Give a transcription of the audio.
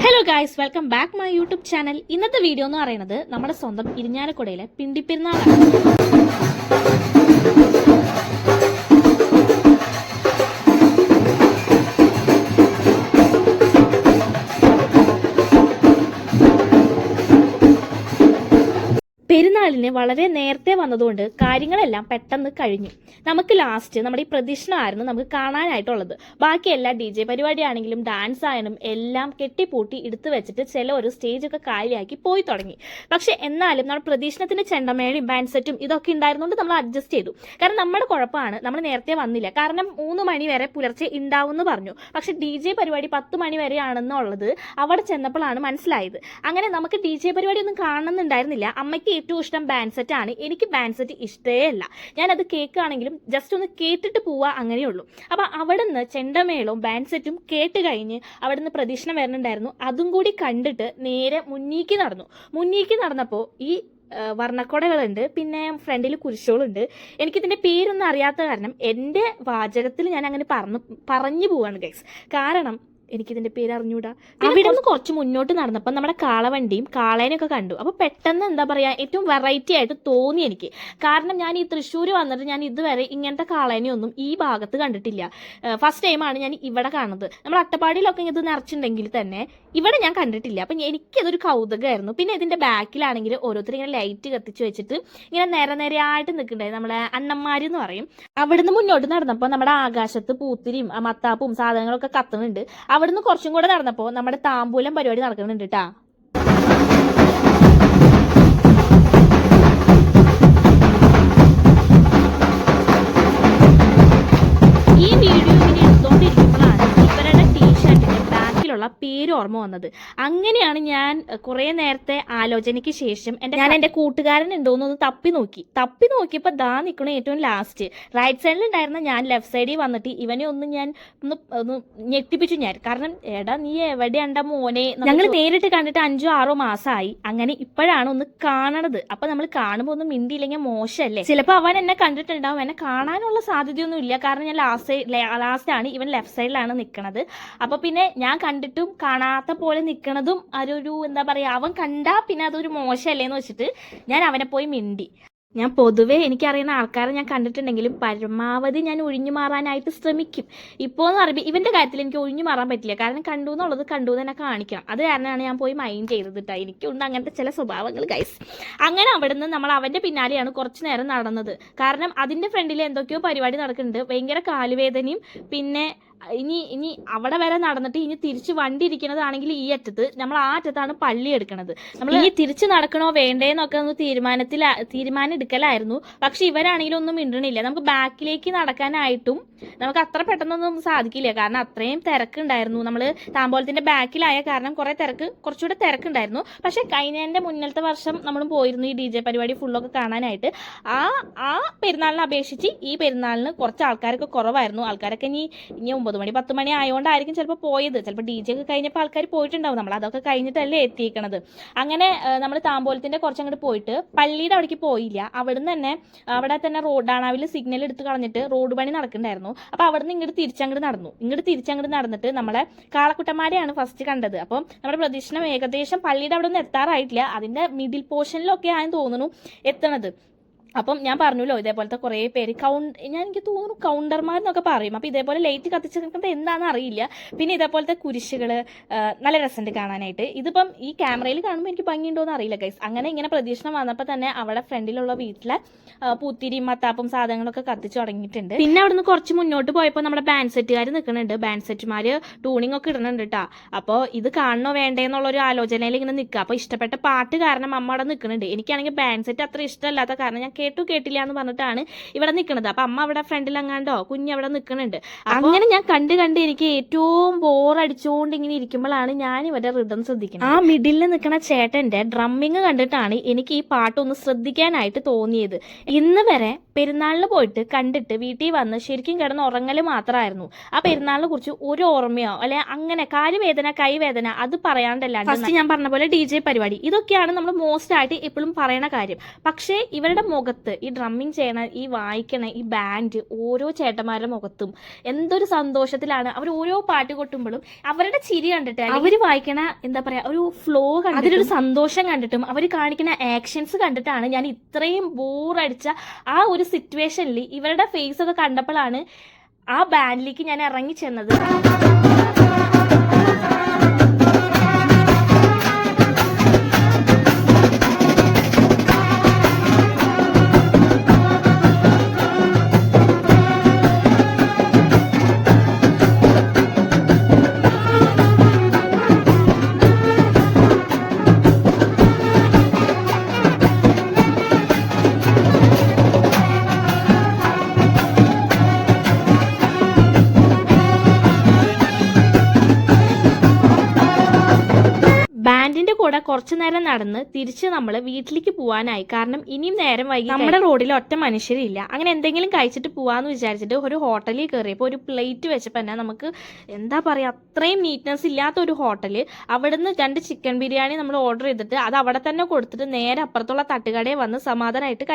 Hello guys, welcome back my YouTube channel. ഇന്നത്തെ video എന്ന് പറയുന്നത് നമ്മുടെ സ്വന്തം ഇരിഞ്ഞാലക്കുടയിലെ പിണ്ടിപ്പെരുന്നാളാണ്. പെരുന്നാളിന് വളരെ നേരത്തെ വന്നതുകൊണ്ട് കാര്യങ്ങളെല്ലാം പെട്ടെന്ന് കഴിഞ്ഞു. നമുക്ക് ലാസ്റ്റ് നമ്മുടെ ഈ പ്രദക്ഷിണമായിരുന്നു നമുക്ക് കാണാനായിട്ടുള്ളത്. ബാക്കി എല്ലാ DJ പരിപാടിയാണെങ്കിലും ഡാൻസ് ആയാലും എല്ലാം കെട്ടിപ്പൂട്ടി എടുത്തു വെച്ചിട്ട് ചില ഒരു സ്റ്റേജൊക്കെ കാലിയാക്കി പോയി തുടങ്ങി. പക്ഷെ എന്നാലും നമ്മുടെ പ്രദക്ഷിണത്തിന്റെ ചെണ്ടമേളയും ബാൻഡ് സെറ്റും ഇതൊക്കെ ഉണ്ടായിരുന്നുകൊണ്ട് നമ്മൾ അഡ്ജസ്റ്റ് ചെയ്തു. കാരണം നമ്മുടെ കുഴപ്പമാണ്, നമ്മൾ നേരത്തെ വന്നില്ല. കാരണം 3 മണി വരെ പുലർച്ചെ ഉണ്ടാവുമെന്ന് പറഞ്ഞു. പക്ഷെ DJ പരിപാടി 10 മണി വരെയാണെന്നുള്ളത് അവിടെ ചെന്നപ്പോഴാണ് മനസ്സിലായത്. അങ്ങനെ നമുക്ക് DJ പരിപാടി ഒന്നും കാണണമെന്നുണ്ടായിരുന്നില്ല. അമ്മയ്ക്ക് ഏറ്റവും ഇഷ്ടം ബാൻഡ് സെറ്റ് ആണ്. എനിക്ക് ബാൻഡ് സെറ്റ് ഇഷ്ടേ അല്ല. ഞാനത് കേൾക്കുകയാണെങ്കിലും ജസ്റ്റ് ഒന്ന് കേട്ടിട്ട് പോവുക, അങ്ങനെയുള്ളൂ. അപ്പം അവിടെ നിന്ന് ചെണ്ടമേളവും ബാൻഡ് സെറ്റും കേട്ട് കഴിഞ്ഞ് അവിടെ നിന്ന് പ്രദക്ഷിണം വരുന്നുണ്ടായിരുന്നു. അതും കൂടി കണ്ടിട്ട് നേരെ മുന്നീക്ക് നടന്നപ്പോൾ ഈ വർണ്ണക്കൊടകളുണ്ട്, പിന്നെ ഫ്രണ്ടിൽ കുരിശുകളുണ്ട്. എനിക്കിതിൻ്റെ പേരൊന്നും അറിയാത്ത കാരണം എൻ്റെ വാചകത്തിൽ ഞാൻ അങ്ങനെ പറഞ്ഞു പോവാണ് ഗൈസ്. കാരണം എനിക്കിതിന്റെ പേര് അറിഞ്ഞൂടാ. അവിടെ നിന്ന് കുറച്ച് മുന്നോട്ട് നടന്നപ്പോൾ നമ്മുടെ കാളവണ്ടിയും കാളേനൊക്കെ കണ്ടു. അപ്പോൾ പെട്ടെന്ന് എന്താ പറയാ, ഏറ്റവും വെറൈറ്റി ആയിട്ട് തോന്നി എനിക്ക്. കാരണം ഞാൻ ഈ തൃശ്ശൂർ വന്നിട്ട് ഞാൻ ഇതുവരെ ഇങ്ങനത്തെ കാളേനെയൊന്നും ഈ ഭാഗത്ത് കണ്ടിട്ടില്ല. ഫസ്റ്റ് ടൈമാണ് ഞാൻ ഇവിടെ കാണുന്നത്. നമ്മൾ അട്ടപ്പാടിയിലൊക്കെ ഇത് നിറച്ചിട്ടുണ്ടെങ്കിൽ തന്നെ ഇവിടെ ഞാൻ കണ്ടിട്ടില്ല. അപ്പം എനിക്കതൊരു കൗതുകമായിരുന്നു. പിന്നെ ഇതിന്റെ ബാക്കിലാണെങ്കിൽ ഓരോരുത്തർ ഇങ്ങനെ ലൈറ്റ് കത്തിച്ച് വെച്ചിട്ട് ഇങ്ങനെ നിരനിരയായിട്ട് നിൽക്കണ്ടായി, നമ്മളെ അണ്ണന്മാരെന്ന് പറയും. അവിടുന്ന് മുന്നോട്ട് നടന്നപ്പോൾ നമ്മുടെ ആകാശത്ത് പൂത്തിരിയും മത്താപ്പും സാധനങ്ങളൊക്കെ കത്തുന്നുണ്ട്. അവിടുന്ന് കുറച്ചും കൂടെ നടന്നപ്പോൾ നമ്മുടെ താമ്പൂലം പരിപാടി നടക്കുന്നുണ്ട് കേട്ടാ. ഈ വീഡിയോ ഇങ്ങനെ എടുത്തോണ്ടിരിക്കുമ്പോഴാണ് ഇവരുടെ ടീഷർട്ടിന്റെ ബാക്കിലുള്ള പേര് ഓർമ്മ വന്നത്. അങ്ങനെയാണ് ഞാൻ കുറെ നേരത്തെ ആലോചനയ്ക്ക് ശേഷം ഞാൻ എൻ്റെ കൂട്ടുകാരൻ ഉണ്ടോയെന്നൊന്ന് തപ്പി നോക്കിയപ്പോൾ ദാ നിൽക്കണ ഏറ്റവും ലാസ്റ്റ് റൈറ്റ് സൈഡിൽ ഉണ്ടായിരുന്ന ഞാൻ ലെഫ്റ്റ് സൈഡിൽ വന്നിട്ട് ഇവനെ ഞാൻ ഒന്ന് ഞെട്ടിപ്പിച്ചു. കാരണം എടാ നീ എവിടെയാണ്ട മോനെ, ഞങ്ങൾ നേരിട്ട് കണ്ടിട്ട് 5-6 മാസമായി. അങ്ങനെ ഇപ്പോഴാണ് ഒന്ന് കാണണത്. അപ്പൊ നമ്മൾ കാണുമ്പോൾ ഒന്നും മിണ്ടിയില്ലെങ്കിൽ മോശമല്ലേ. ചിലപ്പോൾ അവൻ എന്നെ കണ്ടിട്ടുണ്ടാവും, എന്നെ കാണാനുള്ള സാധ്യതയൊന്നും ഇല്ല. കാരണം ഞാൻ ലാസ്റ്റ് ആണ്, ഇവൻ ലെഫ്റ്റ് സൈഡിലാണ് നിൽക്കണത്. അപ്പൊ പിന്നെ ഞാൻ കണ്ടിട്ടും കാണാത്ത പോലെ നിൽക്കണതും ഒരു എന്താ പറയാ, അവൻ കണ്ടാ പിന്നെ അതൊരു മോശമല്ലേന്ന് വെച്ചിട്ട് ഞാൻ അവനെ പോയി മിണ്ടി. ഞാൻ പൊതുവേ എനിക്കറിയുന്ന ആൾക്കാരെ ഞാൻ കണ്ടിട്ടുണ്ടെങ്കിലും പരമാവധി ഞാൻ ഒഴിഞ്ഞു മാറാനായിട്ട് ശ്രമിക്കും. ഇപ്പോൾ എന്ന് പറയുമ്പോൾ ഇവൻ്റെ കാര്യത്തിൽ എനിക്ക് ഒഴിഞ്ഞു മാറാൻ പറ്റില്ല. കാരണം കണ്ടു എന്നുള്ളത് കണ്ടു തന്നെ കാണിക്കണം. അത് കാരണമാണ് ഞാൻ പോയി മൈൻഡ് ചെയ്തത് കേട്ടോ. എനിക്കുണ്ട് അങ്ങനത്തെ ചില സ്വഭാവങ്ങൾ ഗൈസ്. അങ്ങനെ അവിടെ നിന്ന് നമ്മൾ അവൻ്റെ പിന്നാലെയാണ് കുറച്ച് നേരം നടന്നത്. കാരണം അതിൻ്റെ ഫ്രണ്ടിൽ എന്തൊക്കെയോ പരിപാടി നടക്കുന്നുണ്ട്. ഭയങ്കര കാലുവേദനയും പിന്നെ ഇനി അവിടെ വരെ നടന്നിട്ട് ഇനി തിരിച്ച് വണ്ടി ഇരിക്കുന്നതാണെങ്കിൽ ഈ അറ്റത്ത്, നമ്മൾ ആ അറ്റത്താണ് പള്ളി എടുക്കണത്. നമ്മൾ ഇനി തിരിച്ച് നടക്കണോ വേണ്ടേന്നൊക്കെ ഒന്ന് തീരുമാനം എടുക്കലായിരുന്നു. പക്ഷെ ഇവരാണെങ്കിലും ഒന്നും മിണ്ടണില്ല. നമുക്ക് ബാക്കിലേക്ക് നടക്കാനായിട്ടും നമുക്ക് അത്ര പെട്ടെന്നൊന്നും സാധിക്കില്ല. കാരണം അത്രയും തിരക്കുണ്ടായിരുന്നു. നമ്മൾ താമ്പോലത്തിന്റെ ബാക്കിലായ കാരണം കുറച്ചുകൂടെ തിരക്കുണ്ടായിരുന്നു. പക്ഷെ കഴിഞ്ഞതിന്റെ മുന്നത്തെ വർഷം നമ്മൾ പോയിരുന്നു ഈ DJ പരിപാടി ഫുള്ളൊക്കെ കാണാനായിട്ട്. ആ പെരുന്നാളിനെ അപേക്ഷിച്ച് ഈ പെരുന്നാളിന് കുറച്ച് ആൾക്കാരൊക്കെ കുറവായിരുന്നു. ആൾക്കാരൊക്കെ ഇനി 9 മണി 10 മണി ആയതുകൊണ്ടായിരിക്കും ചിലപ്പോൾ പോയത്. ചിലപ്പോൾ DJ ഒക്കെ കഴിഞ്ഞപ്പോൾ ആൾക്കാർ പോയിട്ടുണ്ടാവും. നമ്മൾ അതൊക്കെ കഴിഞ്ഞിട്ടല്ലേ എത്തിയിരിക്കണത്. അങ്ങനെ നമ്മൾ താമ്പോലത്തിന്റെ കുറച്ചങ്ങോട്ട് പോയിട്ട് പള്ളിയുടെ അവിടേക്ക് പോയില്ല. അവിടെ തന്നെ ഡാണാവിൽ സിഗ്നൽ എടുത്ത് കളഞ്ഞിട്ട് റോഡ് പണി നടക്കുന്നുണ്ടായിരുന്നു. അപ്പൊ അവിടെ നിന്ന് ഇങ്ങോട്ട് തിരിച്ചങ്ങോട്ട് നടന്നിട്ട് നമ്മളെ കാളക്കുട്ടന്മാരെയാണ് ഫസ്റ്റ് കണ്ടത്. അപ്പം നമ്മുടെ പ്രദക്ഷിണം ഏകദേശം പള്ളിയുടെ അവിടെ ഒന്നും എത്താറായിട്ടില്ല. അതിന്റെ മിഡിൽ പോർഷനിലൊക്കെ ആണെന്ന് തോന്നുന്നു എത്തണത്. അപ്പം ഞാൻ പറഞ്ഞല്ലോ ഇതേപോലത്തെ കുറേ പേര് എനിക്ക് തോന്നുന്നു കൗണ്ടർമാരെന്നൊക്കെ പറയും. അപ്പം ഇതേപോലെ ലൈറ്റ് കത്തിച്ച് നിൽക്കുന്നത് എന്താണെന്ന് അറിയില്ല. പിന്നെ ഇതേപോലത്തെ കുരിശുകൾ നല്ല രസമുണ്ട് കാണാനായിട്ട്. ഇതിപ്പം ഈ ക്യാമറയിൽ കാണുമ്പോൾ എനിക്ക് ഭംഗിയുണ്ടോയെന്ന് അറിയില്ല ഗൈസ്. അങ്ങനെ ഇങ്ങനെ പ്രദക്ഷിണം വന്നപ്പോൾ തന്നെ അവിടെ ഫ്രണ്ടിലുള്ള വീട്ടിലെ പൂത്തിരിയും മത്താപ്പും സാധനങ്ങളൊക്കെ കത്തിച്ച് തുടങ്ങിയിട്ടുണ്ട്. പിന്നെ അവിടുന്ന് കുറച്ച് മുന്നോട്ട് പോയപ്പോൾ നമ്മുടെ ബാൻഡ് സെറ്റുകാർ നിൽക്കുന്നുണ്ട്. ബാൻഡ് സെറ്റുമാർ ട്യൂണിങ് ഒക്കെ ഇടുന്നുണ്ട് കേട്ടോ. അപ്പോൾ ഇത് കാണണോ വേണ്ടേ എന്നുള്ളൊരു ആലോചനയിൽ ഇങ്ങനെ നിൽക്കുക. അപ്പോൾ ഇഷ്ടപ്പെട്ട പാട്ട് കാരണം അമ്മ അവിടെ നിൽക്കുന്നുണ്ട്. എനിക്കാണെങ്കിൽ ബാൻഡ് സെറ്റ് അത്ര ഇഷ്ടമല്ലാത്ത കാരണം ഞാൻ കേട്ടില്ല എന്ന് പറഞ്ഞിട്ടാണ് ഇവിടെ നിൽക്കുന്നത്. അപ്പൊ അമ്മ അവിടെ ഫ്രണ്ടിൽ അങ്ങാണ്ടോ കുഞ്ഞ് അവിടെ നിൽക്കുന്നുണ്ട്. അങ്ങനെ ഞാൻ കണ്ട് എനിക്ക് ഏറ്റവും ബോറടിച്ചുകൊണ്ട് ഇങ്ങനെ ഇരിക്കുമ്പോഴാണ് ഞാൻ ഇവരുടെ റിതം ശ്രദ്ധിക്കുന്നത്. ആ മിഡിലിൽ നിൽക്കുന്ന ചേട്ടന്റെ ഡ്രമ്മിങ് കണ്ടിട്ടാണ് എനിക്ക് ഈ പാട്ടൊന്ന് ശ്രദ്ധിക്കാനായിട്ട് തോന്നിയത്. ഇന്ന് വരെ പെരുന്നാളിന് പോയിട്ട് കണ്ടിട്ട് വീട്ടിൽ വന്ന് ശരിക്കും കിടന്ന് ഉറങ്ങൽ മാത്രമായിരുന്നു. ആ പെരുന്നാളിനെ കുറിച്ച് ഒരു ഓർമ്മയോ അല്ലെ അങ്ങനെ കാലുവേദന കൈവേദന അത് പറയാണ്ടല്ലാണ്ട് ഫസ്റ്റ് ഞാൻ പറഞ്ഞ പോലെ DJ പരിപാടി ഇതൊക്കെയാണ് നമ്മൾ മോസ്റ്റ് ആയിട്ട് എപ്പോഴും പറയണ കാര്യം. പക്ഷേ ഇവരുടെ മുഖം മുഖത്ത് ഈ ഡ്രമ്മിങ് ചെയ്യണ, ഈ വായിക്കണ ഈ ബാൻഡ് ഓരോ ചേട്ടന്മാരുടെ മുഖത്തും എന്തൊരു സന്തോഷത്തിലാണ്. അവർ ഓരോ പാട്ട് കൊട്ടുമ്പോഴും അവരുടെ ചിരി കണ്ടിട്ട്, അവർ വായിക്കണ എന്താ പറയാ ഒരു ഫ്ലോ കണ്ടിട്ട്, അതിലൊരു സന്തോഷം കണ്ടിട്ടും അവർ കാണിക്കുന്ന ആക്ഷൻസ് കണ്ടിട്ടാണ് ഞാൻ ഇത്രയും ബോറടിച്ച ആ ഒരു സിറ്റുവേഷനിൽ ഇവരുടെ ഫേസ് ഒക്കെ കണ്ടപ്പോഴാണ് ആ ബാൻഡിലേക്ക് ഞാൻ ഇറങ്ങി ചെന്നത്. ബാൻഡിന്റെ കൂടെ കുറച്ചു നേരം നടന്ന് തിരിച്ച് നമ്മൾ വീട്ടിലേക്ക് പോകാനായി. കാരണം ഇനിയും നേരം വൈകി നമ്മുടെ റോഡിൽ ഒറ്റ മനുഷ്യരില്ല. അങ്ങനെ എന്തെങ്കിലും കഴിച്ചിട്ട് പോവാന്ന് വിചാരിച്ചിട്ട് ഒരു ഹോട്ടലിൽ കയറിയപ്പോൾ ഒരു പ്ലേറ്റ് വെച്ചപ്പോൾ തന്നെ നമുക്ക് എന്താ പറയുക, അത്രയും നീറ്റ്നെസ് ഇല്ലാത്ത ഒരു ഹോട്ടല്. അവിടുന്ന് 2 ചിക്കൻ ബിരിയാണി നമ്മൾ ഓർഡർ ചെയ്തിട്ട് അത് അവിടെ തന്നെ കൊടുത്തിട്ട് നേരെ അപ്പുറത്തുള്ള തട്ടുകടയിൽ വന്ന് സമാധാനമായിട്ട്